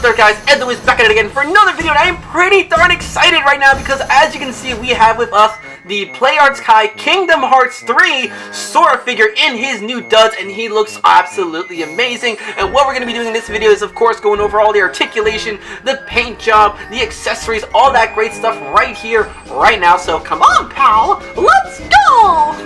up there, guys? Ed is back at it again for another video, and I am pretty darn excited right now because, as you can see, we have with us the PlayArts Kingdom Hearts 3 Sora figure in his new duds, and he looks absolutely amazing. And what we're going to be doing in this video is, of course, going over all the articulation, the paint job, the accessories, all that great stuff right here, right now. So come on, pal, let's go!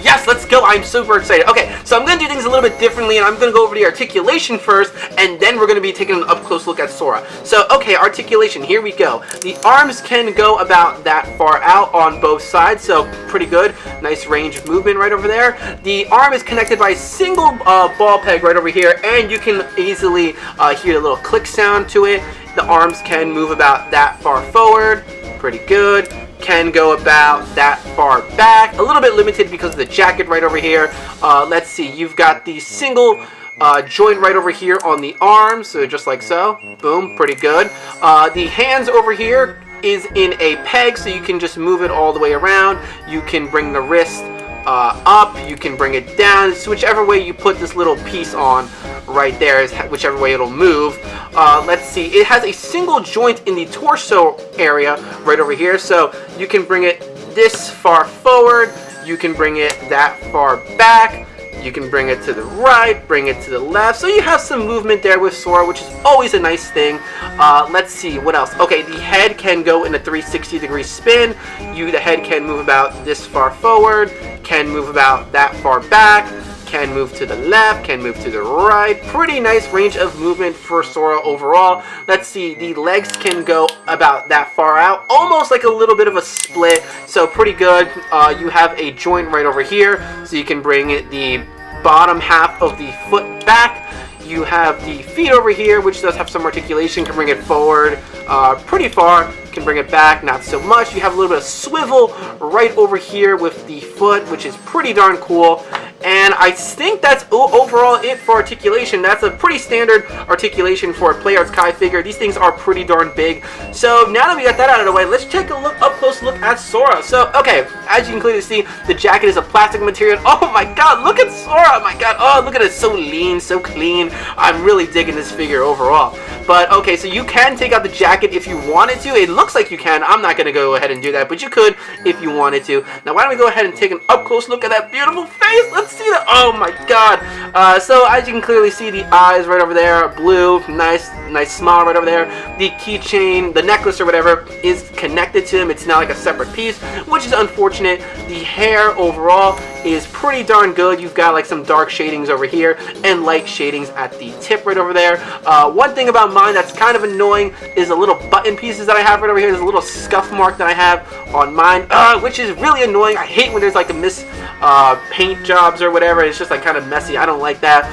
Yes, let's go. I'm super excited. Okay, so I'm going to do things a little bit differently, and I'm going to go over the articulation first, and then we're going to be taking an up-close look at Sora. So, okay, articulation, here we go. The arms can go about that far out on both sides, so pretty good. Nice range of movement right over there. The arm is connected by a single ball peg right over here, and you can easily hear a little click sound to it. The arms can move about that far forward. Pretty good. Can go about that far back. A little bit limited because of the jacket right over here. Let's see, you've got the single joint right over here on the arm, so just like so. Boom, pretty good. The hands over here is in a peg, so you can just move it all the way around. You can bring the wrist up, you can bring it down. It's whichever way you put this little piece on right there is whichever way it'll move. Let's see, it has a single joint in the torso area right over here, so you can bring it this far forward, you can bring it that far back, you can bring it to the right, bring it to the left, so you have some movement there with Sora, which is always a nice thing. Let's see, what else? Okay, the head can go in a 360-degree spin. The head can move about this far forward, can move about that far back, can move to the left, can move to the right. Pretty nice range of movement for Sora overall. Let's see, the legs can go about that far out, almost like a little bit of a split, so pretty good. You have a joint right over here, so you can bring the bottom half of the foot back. You have the feet over here, which does have some articulation, can bring it forward pretty far, can bring it back, not so much. You have a little bit of swivel right over here with the foot, which is pretty darn cool. And I think that's overall it for articulation. That's a pretty standard articulation for a PlayArts Kai figure. These things are pretty darn big. So now that we got that out of the way, let's take a up-close look at Sora. So, okay, as you can clearly see, the jacket is a plastic material. Oh my god, look at Sora! Oh my god, oh, look at it, so lean, so clean. I'm really digging this figure overall. But, okay, so you can take out the jacket if you wanted to. It looks like you can. I'm not going to go ahead and do that, but you could if you wanted to. Now, why don't we go ahead and take an up-close look at that beautiful face? Let's see that. Oh my god. So as you can clearly see, the eyes right over there, blue, nice smile right over there. The keychain, the necklace or whatever is connected to him. It's not like a separate piece, which is unfortunate. The hair overall is pretty darn good. You've got like some dark shadings over here and light shadings at the tip right over there. One thing about mine that's kind of annoying is the little button pieces that I have right over here. There's a little scuff mark that I have on mine, which is really annoying. I hate when there's like a paint jobs or whatever. It's just like kind of messy. I don't like that.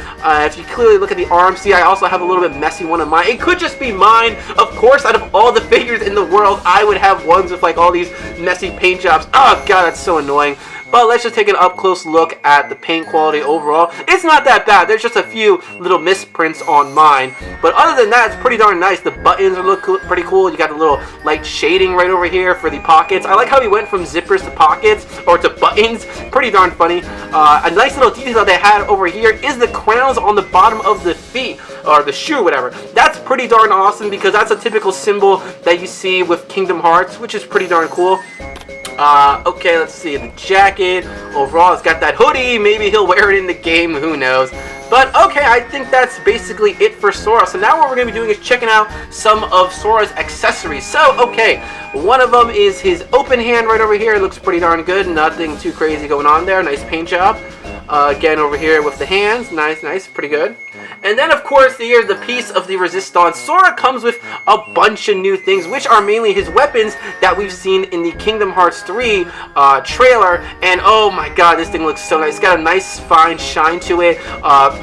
If you clearly look at the arm, see I also have a little bit messy one of mine. It could just be mine. Of course, out of all the figures in the world, I would have ones with like all these messy paint jobs. Oh god, that's so annoying. But let's just take an up-close look at the paint quality overall. It's not that bad. There's just a few little misprints on mine. But other than that, it's pretty darn nice. The buttons look pretty cool. You got a little light shading right over here for the pockets. I like how he went from zippers to pockets, or to buttons. Pretty darn funny. A nice little detail that they had over here is the crowns on the bottom of the feet, or the shoe, whatever. That's pretty darn awesome because that's a typical symbol that you see with Kingdom Hearts, which is pretty darn cool. Okay, let's see, the jacket, overall, it's got that hoodie, maybe he'll wear it in the game, who knows. But, okay, I think that's basically it for Sora. So now what we're going to be doing is checking out some of Sora's accessories. So, okay, one of them is his open hand right over here. It looks pretty darn good, nothing too crazy going on there, nice paint job. Again, over here with the hands, nice, pretty good. And then, of course, here's the piece of the Resistance. Sora comes with a bunch of new things, which are mainly his weapons that we've seen in the Kingdom Hearts 3 trailer. And, oh my god, this thing looks so nice. It's got a nice, fine shine to it.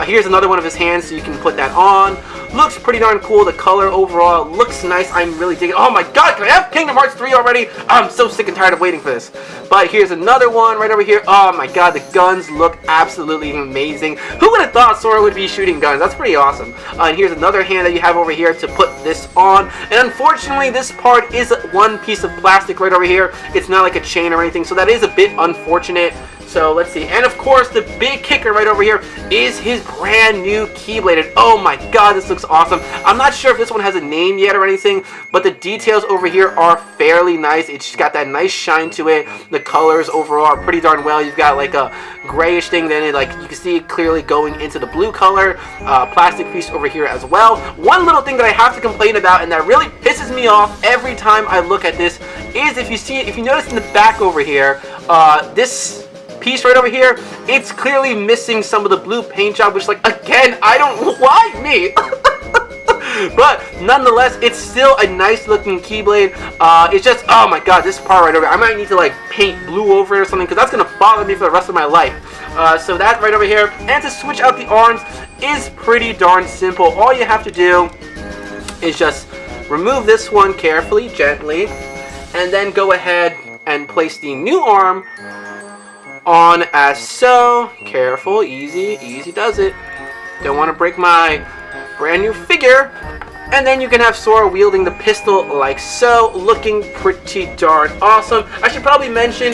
Here's another one of his hands, so you can put that on. Looks pretty darn cool. The color overall looks nice. I'm really digging it. Oh my god, can I have Kingdom Hearts 3 already? I'm so sick and tired of waiting for this. But here's another one right over here. Oh my god, the guns look absolutely amazing. Who would have thought Sora would be shooting guns? That's pretty awesome. And here's another hand that you have over here to put this on. And unfortunately, this part is one piece of plastic right over here. It's not like a chain or anything, so that is a bit unfortunate. So let's see. And of course, the big kicker right over here is his brand new Keyblade. And oh my god, this looks awesome. I'm not sure if this one has a name yet or anything, but the details over here are fairly nice. It's got that nice shine to it. The colors overall are pretty darn well. You've got like a grayish thing, then it, like you can see it clearly going into the blue color. Plastic piece over here as well. One little thing that I have to complain about, and that really pisses me off every time I look at this, is if you notice in the back over here, this piece right over here, it's clearly missing some of the blue paint job, which, like, again, I don't, why me? But nonetheless, it's still a nice looking Keyblade. It's just, oh my god, this part right over here, I might need to like paint blue over it or something, because that's gonna bother me for the rest of my life. So that right over here, and to switch out the arms is pretty darn simple. All you have to do is just remove this one carefully, gently, and then go ahead and place the new arm on as so. Careful, easy does it. Don't want to break my brand new figure. And then you can have Sora wielding the pistol like so, looking pretty darn awesome. I should probably mention,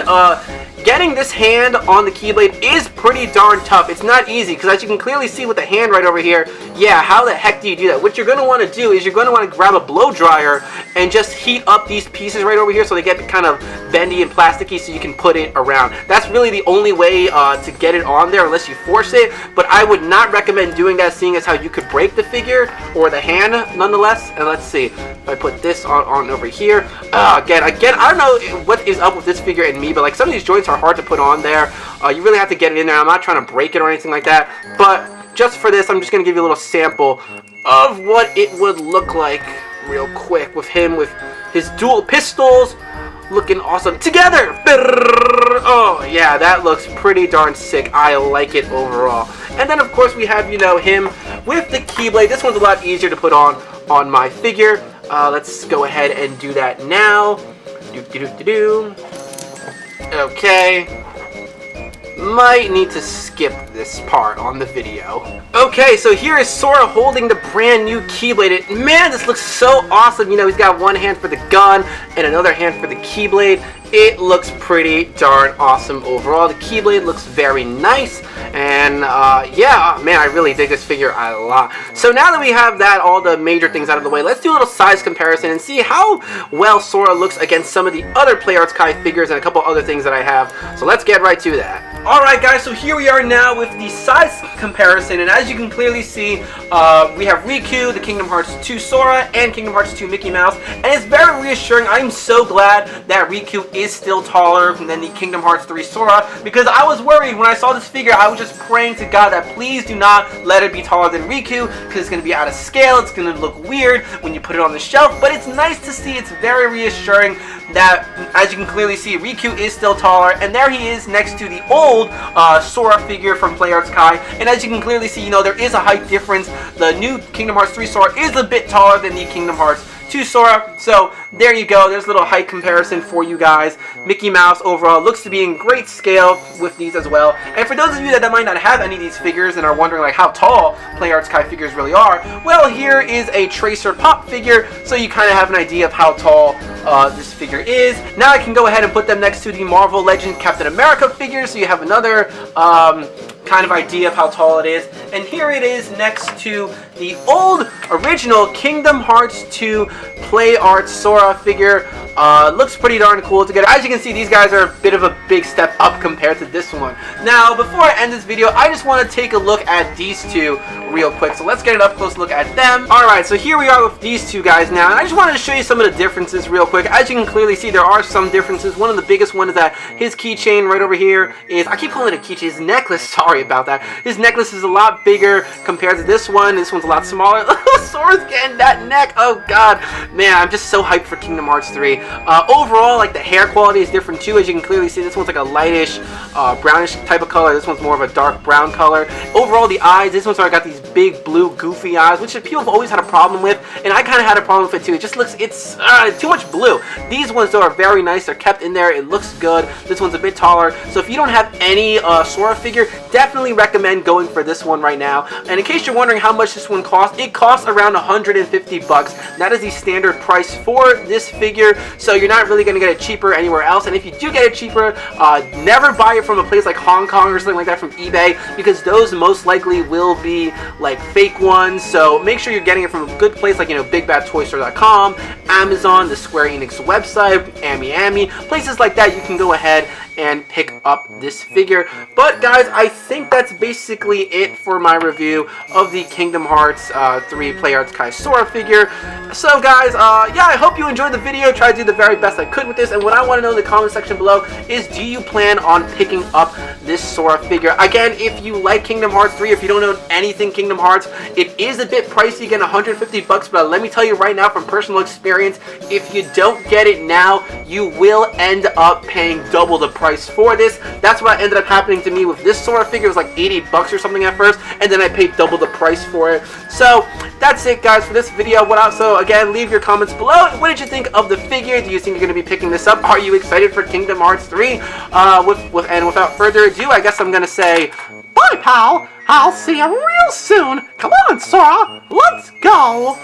getting this hand on the Keyblade is pretty darn tough. It's not easy, because as you can clearly see with the hand right over here, yeah, how the heck do you do that? What you're going to want to do is you're going to want to grab a blow dryer and just heat up these pieces right over here so they get kind of bendy and plasticky so you can put it around. That's really the only way to get it on there unless you force it, but I would not recommend doing that, seeing as how you could break the figure or the hand nonetheless. And let's see, if I put this on over here, again, I don't know what is up with this figure and me, but like some of these joints are hard to put on there. You really have to get it in there. I'm not trying to break it or anything like that, but just for this, I'm just going to give you a little sample of what it would look like real quick with him with his dual pistols looking awesome together. Oh yeah, that looks pretty darn sick. I like it overall. And then of course we have, you know, him with the Keyblade. This one's a lot easier to put on my figure. Let's go ahead and do that now. Okay. Might need to skip this part on the video. Okay, so here is Sora holding the brand new Keyblade. And man, this looks so awesome. You know, he's got one hand for the gun and another hand for the Keyblade. It looks pretty darn awesome overall. The Keyblade looks very nice. And yeah, man, I really dig this figure a lot. So now that we have that, all the major things out of the way, let's do a little size comparison and see how well Sora looks against some of the other PlayArts Kai figures and a couple other things that I have. So let's get right to that. Alright guys, so here we are now with the size comparison, and as you can clearly see, we have Riku, the Kingdom Hearts 2 Sora, and Kingdom Hearts 2 Mickey Mouse, and it's very reassuring. I'm so glad that Riku is still taller than the Kingdom Hearts 3 Sora, because I was worried when I saw this figure. I was just praying to God that please do not let it be taller than Riku, because it's going to be out of scale, it's going to look weird when you put it on the shelf, but it's nice to see. It's very reassuring that, as you can clearly see, Riku is still taller, and there he is next to the old Sora figure from PlayArts Kai, and as you can clearly see, you know, there is a height difference. The new Kingdom Hearts 3 Sora is a bit taller than the Kingdom Hearts 2 Sora, so there you go. There's a little height comparison for you guys. Mickey Mouse overall looks to be in great scale with these as well. And for those of you that might not have any of these figures and are wondering like how tall PlayArts Kai figures really are, well, here is a Tracer Pop figure, so you kind of have an idea of how tall this figure is. Now I can go ahead and put them next to the Marvel Legends Captain America figure, so you have another kind of idea of how tall it is. And here it is next to the old original Kingdom Hearts 2 PlayArts Sora figure. Looks pretty darn cool together. As you can see, these guys are a bit of a big step up compared to this one. Now, before I end this video, I just want to take a look at these two real quick. So let's get an up close look at them. Alright, so here we are with these two guys now, and I just wanted to show you some of the differences real quick. As you can clearly see, there are some differences. One of the biggest ones is that his keychain right over here is, I keep calling it a keychain, his necklace, sorry about that. His necklace is a lot bigger compared to this one. This one's a lot smaller. Sora's getting that neck. Oh god, man, I'm just so hyped for Kingdom Hearts 3. Overall, like, the hair quality is different too. As you can clearly see, this one's like a lightish brownish type of color. This one's more of a dark brown color. Overall, the eyes, this one's got these big blue goofy eyes, which people have always had a problem with, and I kind of had a problem with it too. It just looks, it's too much blue. These ones though are very nice. They're kept in there. It looks good. This one's a bit taller, so if you don't have any Sora figure, definitely recommend going for this one right now. And in case you're wondering how much this one costs, it costs around 150 bucks. That is the standard price for this figure. so you're not really going to get it cheaper anywhere else. And if you do get it cheaper, never buy it from a place like Hong Kong or something like that from eBay, because those most likely will be like fake ones. So make sure you're getting it from a good place like, you know, BigBadToyStore.com, Amazon, the Square Enix website, Ami, places like that. You can go ahead and pick up this figure. But guys, I think that's basically it for my review of the Kingdom Hearts 3 Play Arts Kai Sora figure. So guys, yeah, I hope you enjoyed the video. Try to do the very best I could with this, and what I want to know in the comment section below is, do you plan on picking up this Sora figure? Again, if you like Kingdom Hearts 3, if you don't know anything Kingdom Hearts, it is a bit pricey, again, 150 bucks, but let me tell you right now from personal experience, if you don't get it now, you will end up paying double the price for this. That's what ended up happening to me with this Sora figure. It was like 80 bucks or something at first, and then I paid double the price for it. So that's it guys for this video. So again, leave your comments below. What did you think of the figure? Do you think you're going to be picking this up? Are you excited for Kingdom Hearts 3? And without further ado, I guess I'm going to say bye, pal. I'll see you real soon. Come on, Sora, let's go.